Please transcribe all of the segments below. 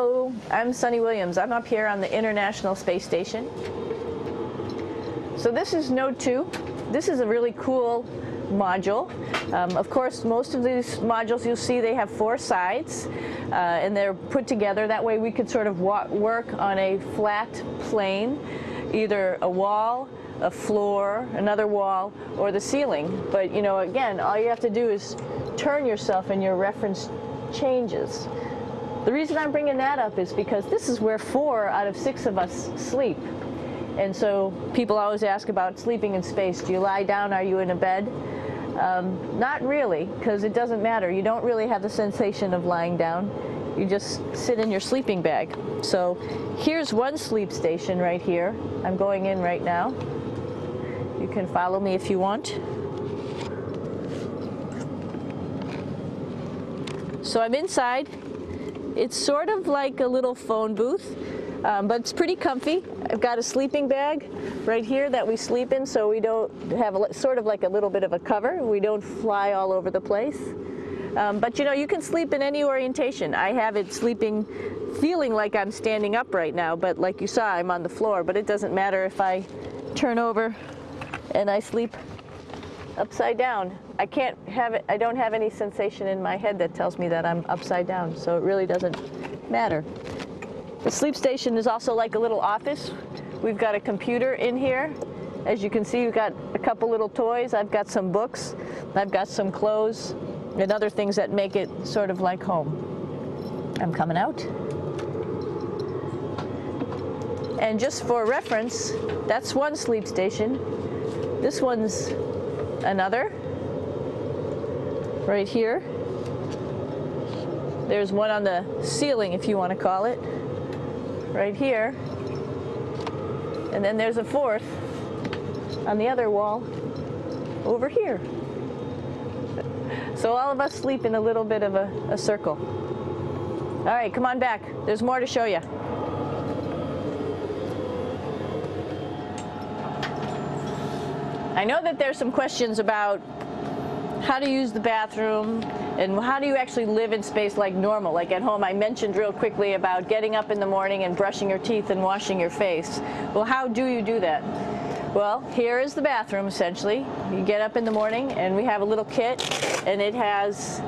Hello, I'm Suni Williams. I'm up here on the International Space Station. So this is Node 2. This is a really cool module. Of course, most of these modules you'll see they have 4 sides and they're put together. That way we could sort of work on a flat plane, either a wall, a floor, another wall, or the ceiling. But you know, again, all you have to do is turn yourself and your reference changes. The reason I'm bringing that up is because this is where 4 out of 6 of us sleep. And so people always ask about sleeping in space. Do you lie down? Are you in a bed? Not really, because it doesn't matter. You don't really have the sensation of lying down. You just sit in your sleeping bag. So here's one sleep station right here. I'm going in right now. You can follow me if you want. So I'm inside. It's sort of like a little phone booth, but it's pretty comfy. I've got a sleeping bag right here that we sleep in, so we don't have sort of like a little bit of a cover. We don't fly all over the place. But you know, you can sleep in any orientation. I have it sleeping, feeling like I'm standing up right now, but like you saw, I'm on the floor. But it doesn't matter if I turn over and I sleep upside down. I can't have it, I don't have any sensation in my head that tells me that I'm upside down, so it really doesn't matter. The sleep station is also like a little office. We've got a computer in here. As you can see, we've got a couple little toys. I've got some books. I've got some clothes and other things that make it sort of like home. I'm coming out. And just for reference, that's one sleep station. This one's another. Right here. There's one on the ceiling, if you want to call it. Right here. And then there's a 4th on the other wall over here. So all of us sleep in a little bit of a circle. All right, come on back. There's more to show you. I know that there's some questions about how to use the bathroom and how do you actually live in space like normal, like at home. I mentioned real quickly about getting up in the morning and brushing your teeth and washing your face. Well, how do you do that? Well, here is the bathroom essentially. You get up in the morning and we have a little kit and it has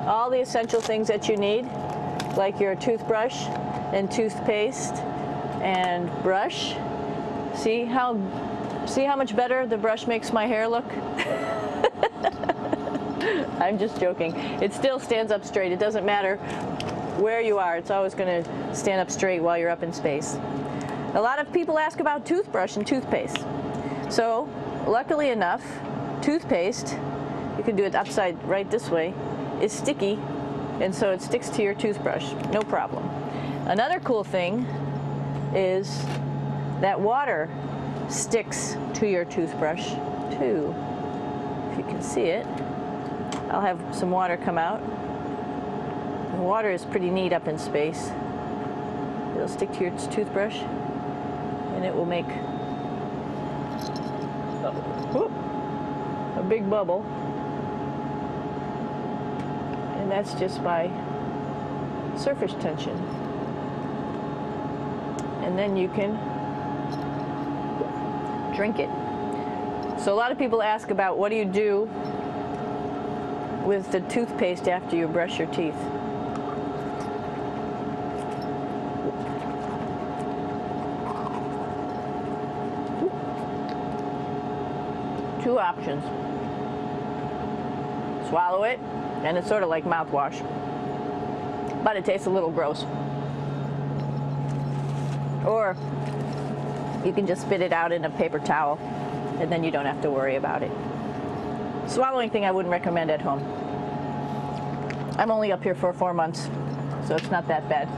all the essential things that you need, like your toothbrush and toothpaste and brush. See how much better the brush makes my hair look? I'm just joking. It still stands up straight. It doesn't matter where you are. It's always going to stand up straight while you're up in space. A lot of people ask about toothbrush and toothpaste. So, luckily enough, toothpaste, you can do it upside right this way, is sticky, and so it sticks to your toothbrush. No problem. Another cool thing is that water sticks to your toothbrush too. If you can see it, I'll have some water come out. And water is pretty neat up in space. It'll stick to your toothbrush and it will make a big bubble. And that's just by surface tension. And then you can drink it. So a lot of people ask about what do you do with the toothpaste after you brush your teeth. Two options. Swallow it, and it's sort of like mouthwash, but it tastes a little gross. Or you can just spit it out in a paper towel, and then you don't have to worry about it. Swallowing thing I wouldn't recommend at home. I'm only up here for 4 months, so it's not that bad.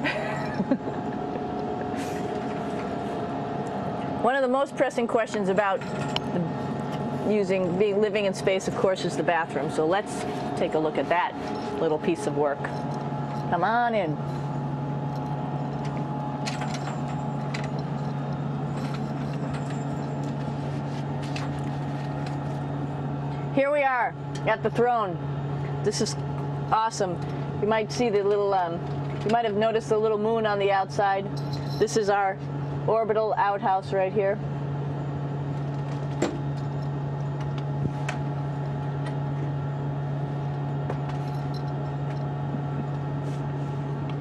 One of the most pressing questions about living in space, of course, is the bathroom. So let's take a look at that little piece of work. Come on in. Here we are at the throne. This is awesome. You might see the little You might have noticed the little moon on the outside. This is our orbital outhouse right here.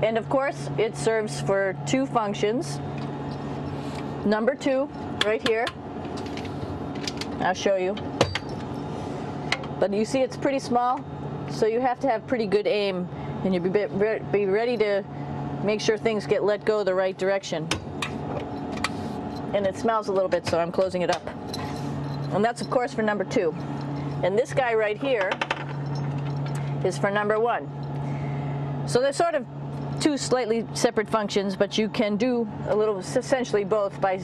And of course, it serves for two functions. Number 2, right here. I'll show you. But you see it's pretty small, so you have to have pretty good aim, and you'll be ready to make sure things get let go the right direction. And it smells a little bit, so I'm closing it up. And that's of course for number 2. And this guy right here is for number 1. So they're sort of two slightly separate functions, but you can do a little, essentially both, by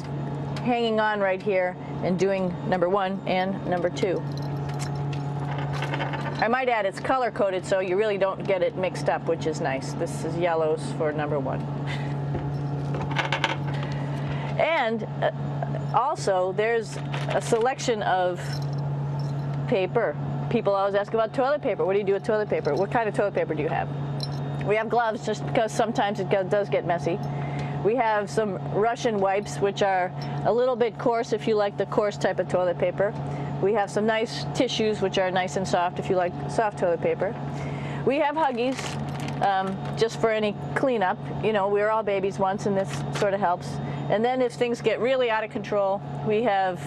hanging on right here and doing number 1 and number 2. I might add it's color coded, so you really don't get it mixed up, which is nice. This is yellows for number 1. And also there's a selection of paper. People always ask about toilet paper. What do you do with toilet paper? What kind of toilet paper do you have? We have gloves, just because sometimes it does get messy. We have some Russian wipes, which are a little bit coarse if you like the coarse type of toilet paper. We have some nice tissues, which are nice and soft if you like soft toilet paper. We have Huggies, just for any cleanup. You know, we were all babies once, and this sort of helps. And then if things get really out of control, we have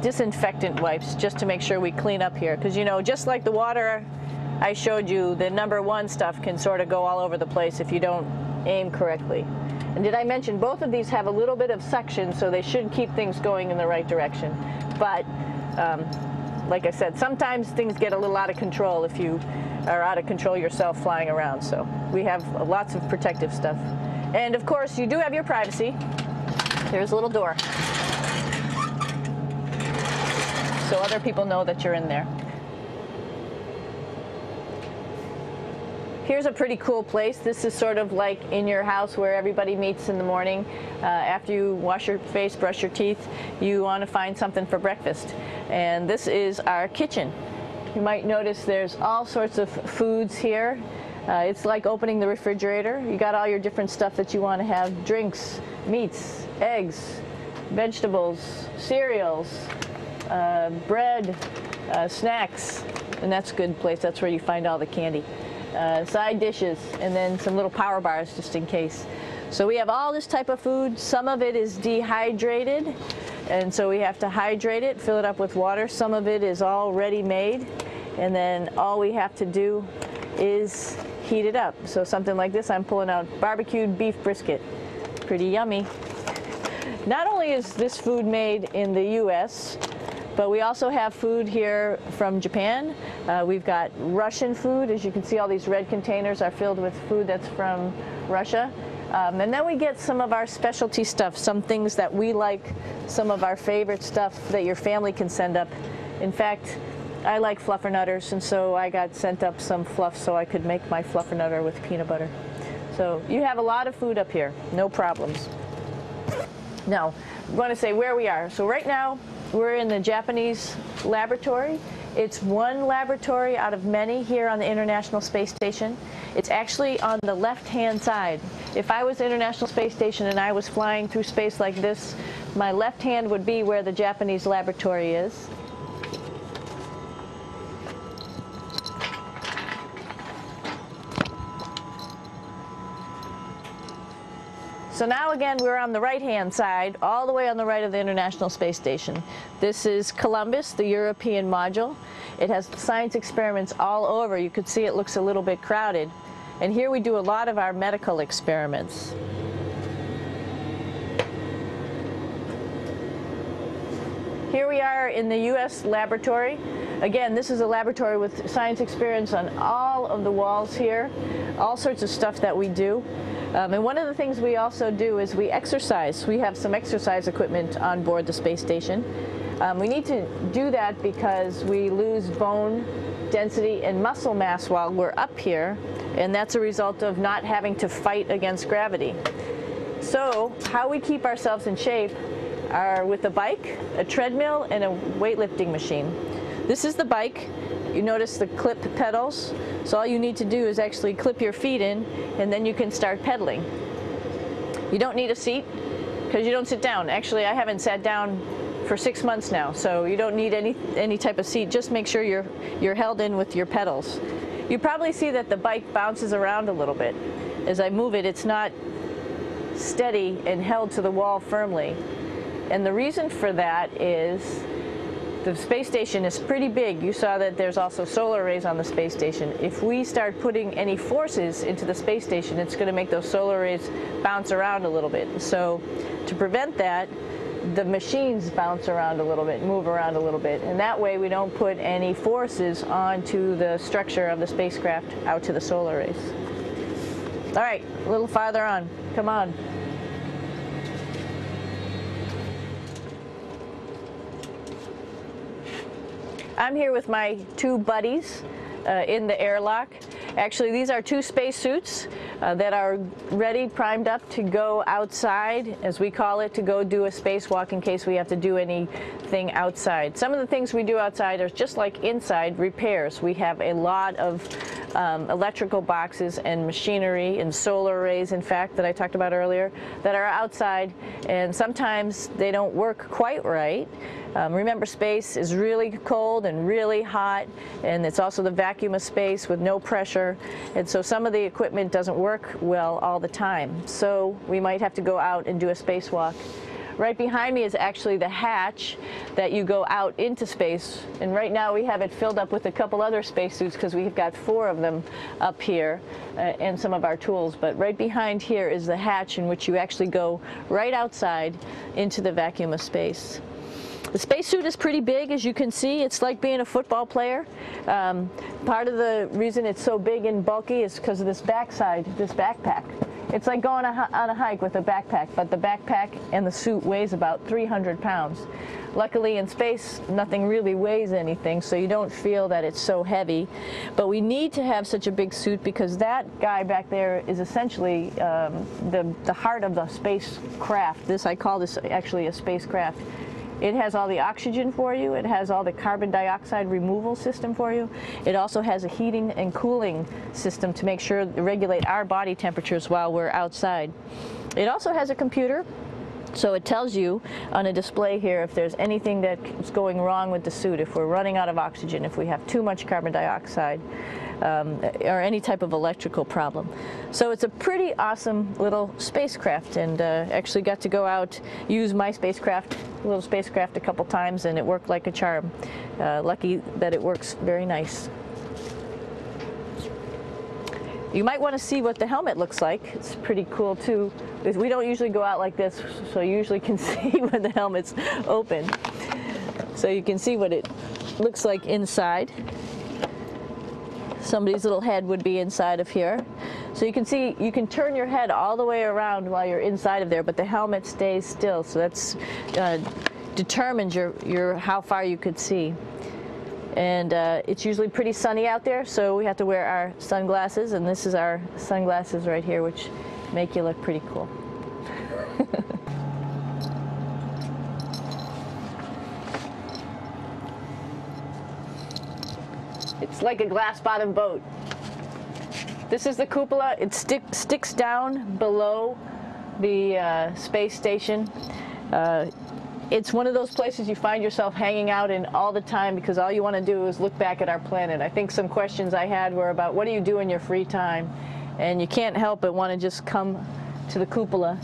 disinfectant wipes, just to make sure we clean up here. Because, you know, just like the water I showed you, the number 1 stuff can sort of go all over the place if you don't aim correctly. And did I mention both of these have a little bit of suction, so they should keep things going in the right direction. But like I said, sometimes things get a little out of control if you are out of control yourself flying around. So we have lots of protective stuff. And of course, you do have your privacy. There's a little door, so other people know that you're in there. Here's a pretty cool place. This is sort of like in your house where everybody meets in the morning. After you wash your face, brush your teeth, you want to find something for breakfast. And this is our kitchen. You might notice there's all sorts of foods here. It's like opening the refrigerator. You got all your different stuff that you want to have: drinks, meats, eggs, vegetables, cereals, bread, snacks. And that's a good place. That's where you find all the candy. Side dishes, and then some little power bars just in case. So we have all this type of food. Some of it is dehydrated, and so we have to hydrate it, fill it up with water. Some of it is already made, and then all we have to do is heat it up. So something like this, I'm pulling out barbecued beef brisket. Pretty yummy. Not only is this food made in the US, but we also have food here from Japan. We've got Russian food. As you can see, all these red containers are filled with food that's from Russia. And then we get some of our specialty stuff, some things that we like, some of our favorite stuff that your family can send up. In fact, I like fluffernutters, and so I got sent up some fluff so I could make my fluffernutter with peanut butter. So you have a lot of food up here, no problems. Now, I'm going to say where we are. So right now, we're in the Japanese laboratory. It's one laboratory out of many here on the International Space Station. It's actually on the left-hand side. If I was International Space Station and I was flying through space like this, my left hand would be where the Japanese laboratory is. So now again, we're on the right-hand side, all the way on the right of the International Space Station. This is Columbus, the European module. It has science experiments all over. You could see it looks a little bit crowded. And here we do a lot of our medical experiments. Here we are in the US laboratory. Again, this is a laboratory with science experiments on all of the walls here, all sorts of stuff that we do. And one of the things we also do is we exercise. We have some exercise equipment on board the space station. We need to do that because we lose bone density and muscle mass while we're up here, and that's a result of not having to fight against gravity. So how we keep ourselves in shape are with a bike, a treadmill, and a weightlifting machine. This is the bike. You notice the clip pedals. So all you need to do is actually clip your feet in, and then you can start pedaling. You don't need a seat because you don't sit down. Actually, I haven't sat down for 6 months now, so you don't need any type of seat. Just make sure you're held in with your pedals. You probably see that the bike bounces around a little bit. As I move it, it's not steady and held to the wall firmly. And the reason for that is the space station is pretty big. You saw that there's also solar arrays on the space station. If we start putting any forces into the space station, it's going to make those solar arrays bounce around a little bit. So to prevent that, the machines bounce around a little bit, move around a little bit, and that way we don't put any forces onto the structure of the spacecraft out to the solar arrays. All right, a little farther on. Come on. I'm here with my two buddies in the airlock. Actually, these are two spacesuits that are ready, primed up to go outside, as we call it, to go do a spacewalk in case we have to do anything outside. Some of the things we do outside are just like inside, repairs. We have a lot of electrical boxes and machinery and solar arrays, in fact, that I talked about earlier, that are outside, and sometimes they don't work quite right. Remember, space is really cold and really hot, and it's also the vacuum of space with no pressure, and so some of the equipment doesn't work well all the time. So we might have to go out and do a spacewalk. Right behind me is actually the hatch that you go out into space, and right now we have it filled up with a couple other spacesuits because we've got 4 of them up here and some of our tools. But right behind here is the hatch in which you actually go right outside into the vacuum of space. The spacesuit is pretty big, as you can see. It's like being a football player. Part of the reason it's so big and bulky is because of this backside, this backpack. It's like going on a hike with a backpack, but the backpack and the suit weighs about 300 pounds. Luckily in space, nothing really weighs anything, so you don't feel that it's so heavy. But we need to have such a big suit because that guy back there is essentially the heart of the spacecraft. I call this actually a spacecraft. It has all the oxygen for you. It has all the carbon dioxide removal system for you. It also has a heating and cooling system to make sure to regulate our body temperatures while we're outside. It also has a computer, so it tells you on a display here if there's anything that's going wrong with the suit, if we're running out of oxygen, if we have too much carbon dioxide, or any type of electrical problem. So it's a pretty awesome little spacecraft, and actually got to go out, use my little spacecraft a couple times, and it worked like a charm. Lucky that it works very nice. You might want to see what the helmet looks like. It's pretty cool too. We don't usually go out like this, so you usually can see when the helmet's open. So you can see what it looks like inside. Somebody's little head would be inside of here. So you can see, you can turn your head all the way around while you're inside of there, but the helmet stays still. So that's determines how far you could see. And it's usually pretty sunny out there, so we have to wear our sunglasses, and this is our sunglasses right here, which make you look pretty cool. It's like a glass-bottom boat. This is the cupola. It sticks down below the space station. It's one of those places you find yourself hanging out in all the time because all you want to do is look back at our planet. I think some questions I had were about what do you do in your free time? And you can't help but want to just come to the cupola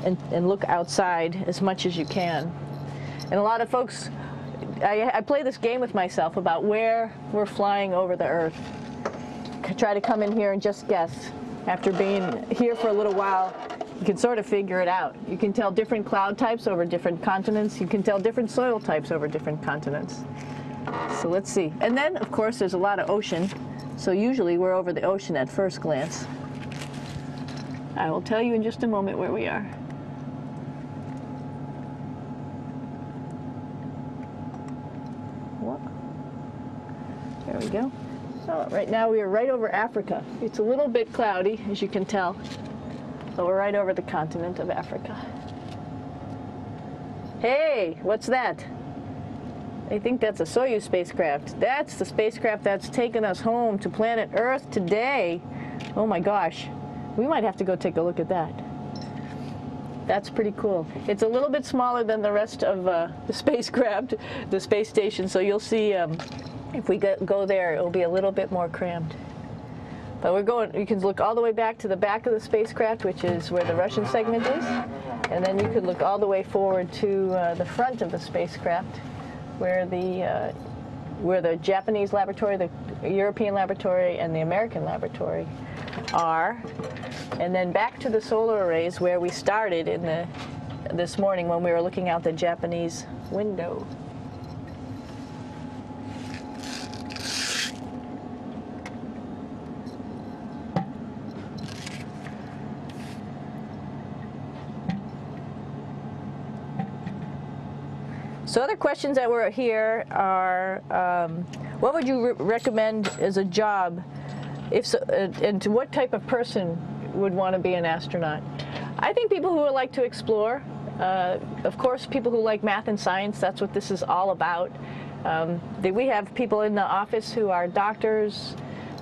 and look outside as much as you can. And a lot of folks, I play this game with myself about where we're flying over the Earth. I try to come in here and just guess. After being here for a little while, you can sort of figure it out. You can tell different cloud types over different continents. You can tell different soil types over different continents. So let's see. And then, of course, there's a lot of ocean. So usually we're over the ocean at first glance. I will tell you in just a moment where we are. There we go. So right now we are right over Africa. It's a little bit cloudy, as you can tell. So we're right over the continent of Africa. Hey, what's that? I think that's a Soyuz spacecraft. That's the spacecraft that's taken us home to planet Earth today. Oh my gosh. We might have to go take a look at that. That's pretty cool. It's a little bit smaller than the rest of the spacecraft, the space station, so you'll see if we go there, it'll be a little bit more crammed. But we're going, you can look all the way back to the back of the spacecraft, which is where the Russian segment is, and then you could look all the way forward to the front of the spacecraft, where the Japanese laboratory, the European laboratory, and the American laboratory are, and then back to the solar arrays where we started in this morning when we were looking out the Japanese window. So other questions that were here are, what would you recommend as a job, if so, and to what type of person would want to be an astronaut? I think people who would like to explore, of course people who like math and science, that's what this is all about. We have people in the office who are doctors,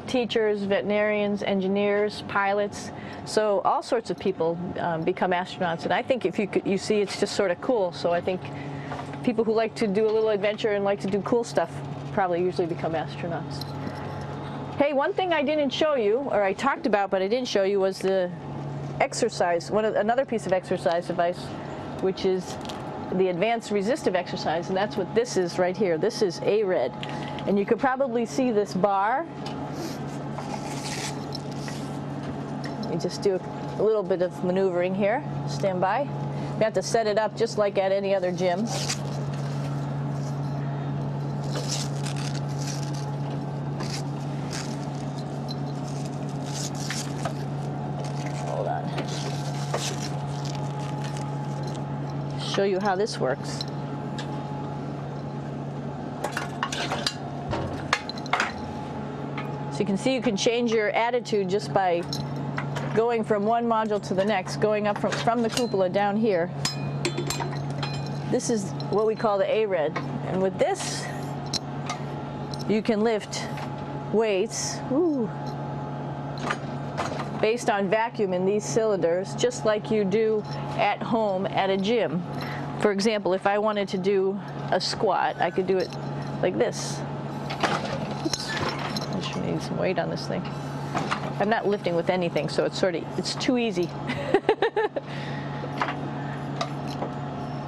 teachers, veterinarians, engineers, pilots, so all sorts of people become astronauts, and I think if you see it's just sort of cool, so I think people who like to do a little adventure and like to do cool stuff probably usually become astronauts. Hey, one thing I didn't show you, or I talked about but I didn't show you, was the exercise, another piece of exercise device, which is the advanced resistive exercise, and that's what this is right here. This is ARED, and you could probably see this bar. Let me just do a little bit of maneuvering here. Stand by. We have to set it up just like at any other gym. Show you how this works. So you can see you can change your attitude just by going from one module to the next, going up from the cupola down here. This is what we call the ARED, and with this you can lift weights based on vacuum in these cylinders, just like you do at home at a gym. For example, if I wanted to do a squat, I could do it like this. Oops. I should need some weight on this thing. I'm not lifting with anything, so it's too easy.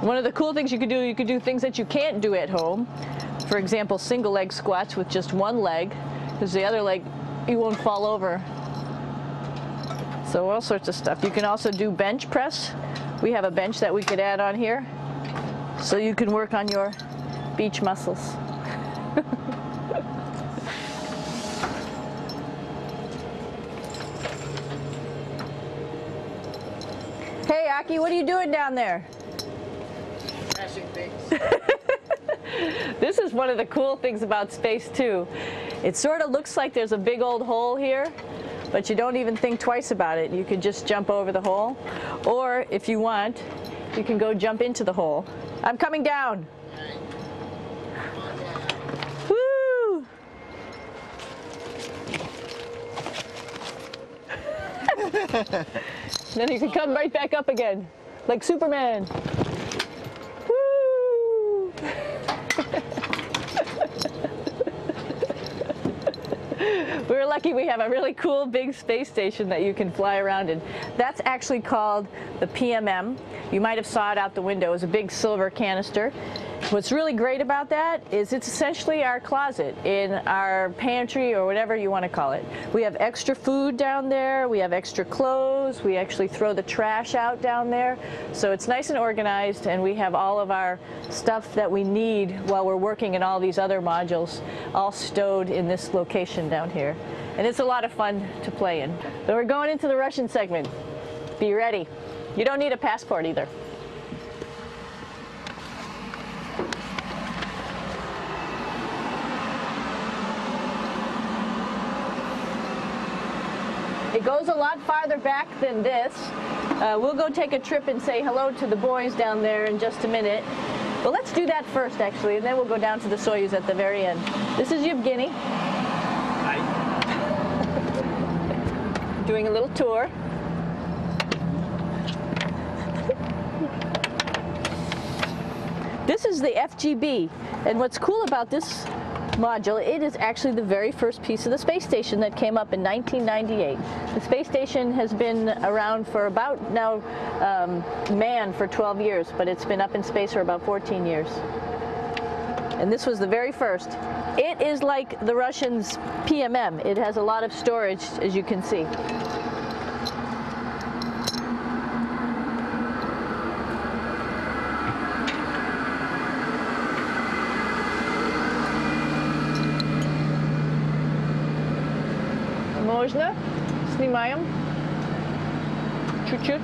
One of the cool things you could do things that you can't do at home. For example, single leg squats with just one leg, because the other leg, you won't fall over. So all sorts of stuff. You can also do bench press. We have a bench that we could add on here, so you can work on your beach muscles. Hey Aki, what are you doing down there? Crashing things. This is one of the cool things about space too. It sort of looks like there's a big old hole here, but you don't even think twice about it. You could just jump over the hole, or if you want, you can go jump into the hole. I'm coming down. Woo! Then you can come right back up again, like Superman. Woo! We're lucky we have a really cool big space station that you can fly around in. That's actually called the PMM. You might have saw it out the window. It's a big silver canister. What's really great about that is it's essentially our closet in our pantry, or whatever you want to call it. We have extra food down there, we have extra clothes, we actually throw the trash out down there. So it's nice and organized, and we have all of our stuff that we need while we're working in all these other modules all stowed in this location down here. And it's a lot of fun to play in. So we're going into the Russian segment. Be ready. You don't need a passport either. It goes a lot farther back than this. We'll go take a trip and say hello to the boys down there in just a minute. Well, let's do that first, actually, and then we'll go down to the Soyuz at the very end. This is Yevgeny. Hi. Doing a little tour. This is the FGB, and what's cool about this module, it is actually the very first piece of the space station that came up in 1998. The space station has been around for about now manned for 12 years, but it's been up in space for about 14 years. And this was the very first. It is like the Russians' PMM. It has a lot of storage, as you can see. Можно? Снимаем. Чуть-чуть.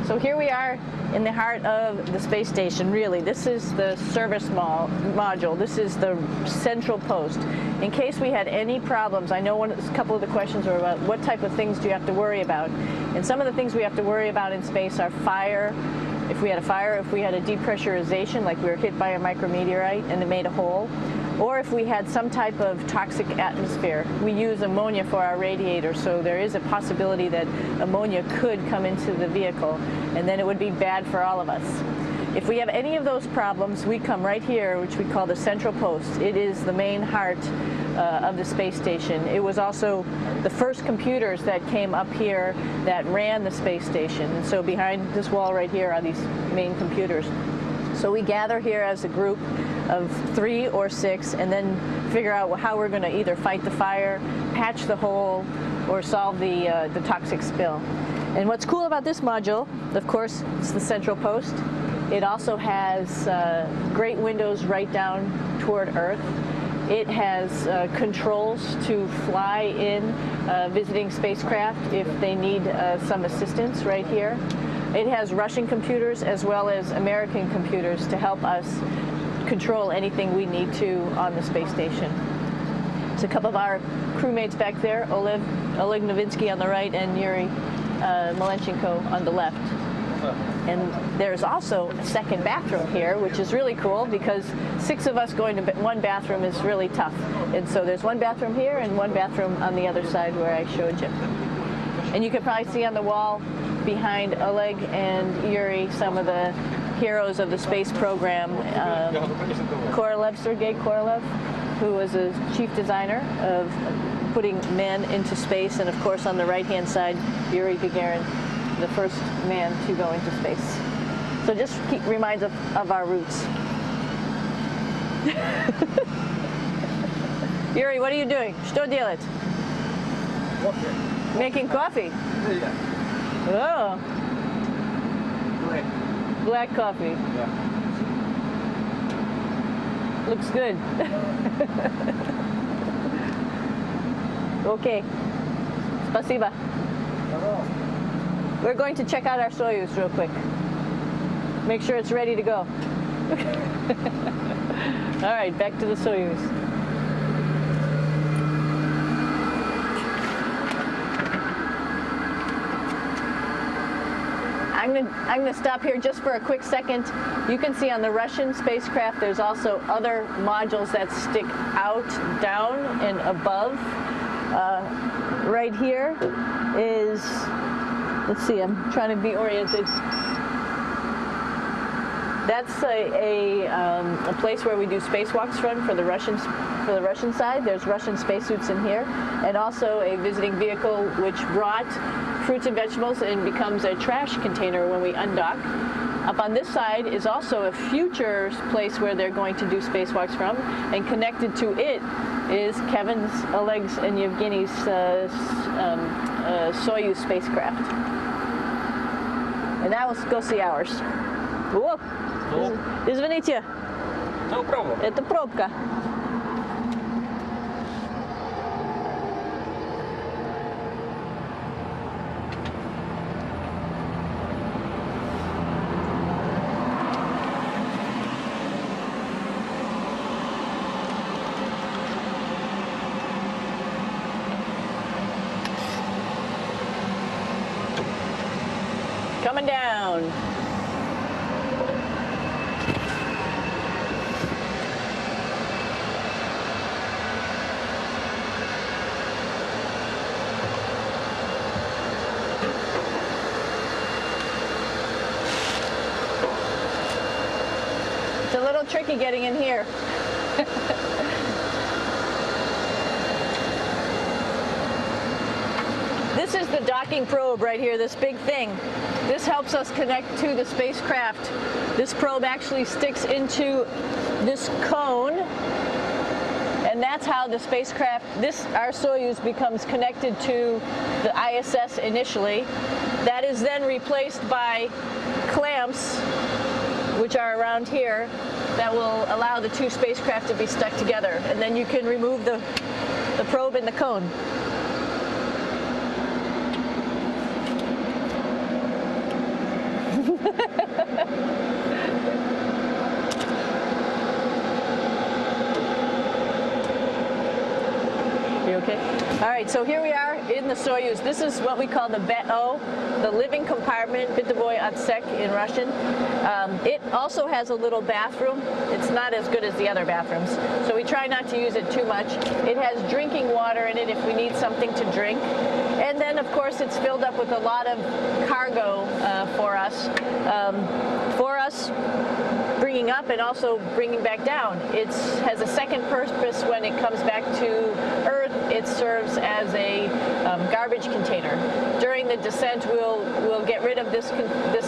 So here we are in the heart of the space station, really. This is the service module. This is the central post. In case we had any problems, I know a couple of the questions were about what type of things do you have to worry about. And some of the things we have to worry about in space are fire. If we had a fire, if we had a depressurization, like we were hit by a micrometeorite and it made a hole, or if we had some type of toxic atmosphere. We use ammonia for our radiator, so there is a possibility that ammonia could come into the vehicle, and then it would be bad for all of us. If we have any of those problems, we come right here, which we call the central post. It is the main heart of the space station. It was also the first computers that came up here that ran the space station. And so behind this wall right here are these main computers. So we gather here as a group of 3 or 6 and then figure out how we're going to either fight the fire, patch the hole, or solve the toxic spill. And what's cool about this module, of course, it's the central post. It also has great windows right down toward Earth. It has controls to fly in visiting spacecraft if they need some assistance right here. It has Russian computers as well as American computers to help us control anything we need to on the space station. There's a couple of our crewmates back there, Oleg Novinsky on the right and Yuri Malenchenko on the left. And there's also a second bathroom here, which is really cool because 6 of us going to one bathroom is really tough. And so there's one bathroom here and one bathroom on the other side where I showed you. And you can probably see on the wall behind Oleg and Yuri some of the heroes of the space program. Sergei Korolev, who was a chief designer of putting men into space, and of course on the right-hand side, Yuri Gagarin, the first man to go into space. So just reminds us of our roots. Yuri, what are you doing? Что делать? Coffee. Making coffee? Yeah. Oh. Black coffee. Yeah. Looks good. Okay. Спасибо. We're going to check out our Soyuz real quick. Make sure it's ready to go. All right, back to the Soyuz. I'm going to stop here just for a quick second. You can see on the Russian spacecraft there's also other modules that stick out, down, and above. Right here is, let's see, I'm trying to be oriented. That's a place where we do spacewalks from for the Russian side. There's Russian spacesuits in here, and also a visiting vehicle which brought fruits and vegetables and becomes a trash container when we undock. Up on this side is also a future place where they're going to do spacewalks from, and connected to it is Kevin's, Oleg's, and Yevgeny's Soyuz spacecraft. And now let's go see ours. Whoa! Извините. No problem. Это пробка. Coming down. tricky getting in here. This is the docking probe right here, this big thing. This helps us connect to the spacecraft. This probe actually sticks into this cone, and that's how the spacecraft, our Soyuz, becomes connected to the ISS initially. That is then replaced by clamps, which are around here, that will allow the two spacecraft to be stuck together. And then you can remove the probe and the cone. You okay? All right, so here we are in the Soyuz. This is what we call the BEO, the living compartment, Bitovoy Otsek in Russian. It also has a little bathroom. It's not as good as the other bathrooms, so we try not to use it too much. It has drinking water in it if we need something to drink. And then, of course, it's filled up with a lot of cargo for us. Bringing up and also bringing back down. It has a second purpose when it comes back to Earth. It serves as a garbage container. During the descent, we'll get rid of this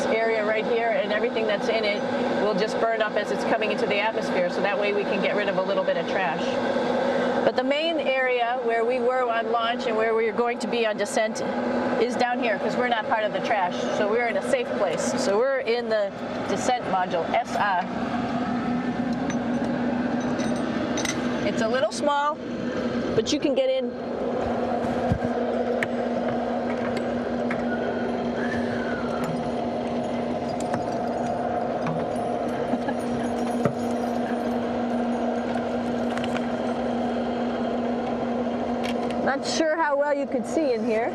area right here, and everything that's in it will just burn up as it's coming into the atmosphere, so that way we can get rid of a little bit of trash. But the main area where we were on launch and where we're going to be on descent is down here, because we're not part of the trash. So we're in a safe place. So we're in the descent module, SA. It's a little small, but you can get in. Not sure how well you could see in here.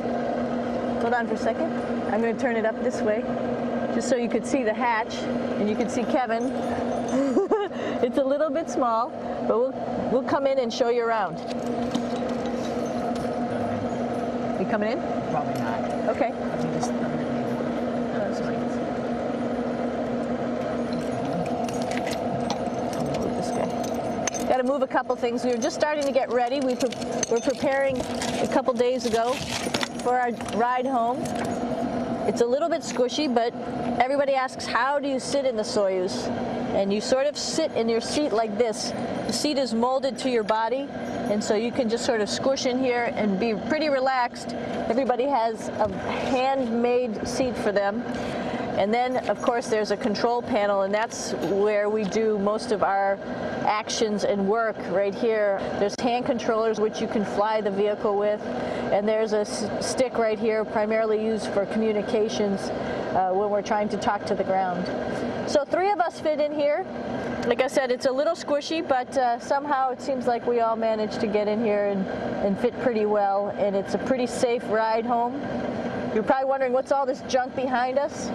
Hold on for a second. I'm going to turn it up this way, just so you could see the hatch, and you could see Kevin. It's a little bit small, but we'll come in and show you around. You coming in? Probably not. Okay. Got to move a couple things. We were just starting to get ready. We're preparing a couple days ago for our ride home. It's a little bit squishy, but everybody asks, how do you sit in the Soyuz? And you sort of sit in your seat like this. The seat is molded to your body, and so you can just sort of squish in here and be pretty relaxed. Everybody has a handmade seat for them. And then, of course, there's a control panel, and that's where we do most of our actions and work right here. There's hand controllers which you can fly the vehicle with, and there's a stick right here primarily used for communications when we're trying to talk to the ground. So 3 of us fit in here. Like I said, it's a little squishy, but somehow it seems like we all managed to get in here and fit pretty well, and it's a pretty safe ride home. You're probably wondering, what's all this junk behind us?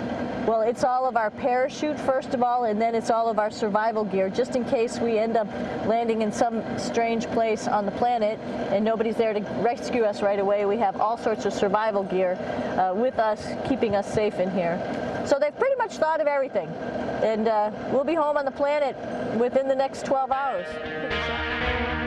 Well, it's all of our parachute, first of all, and then it's all of our survival gear, just in case we end up landing in some strange place on the planet and nobody's there to rescue us right away. We have all sorts of survival gear with us, keeping us safe in here. So they've pretty much thought of everything, and we'll be home on the planet within the next 12 hours.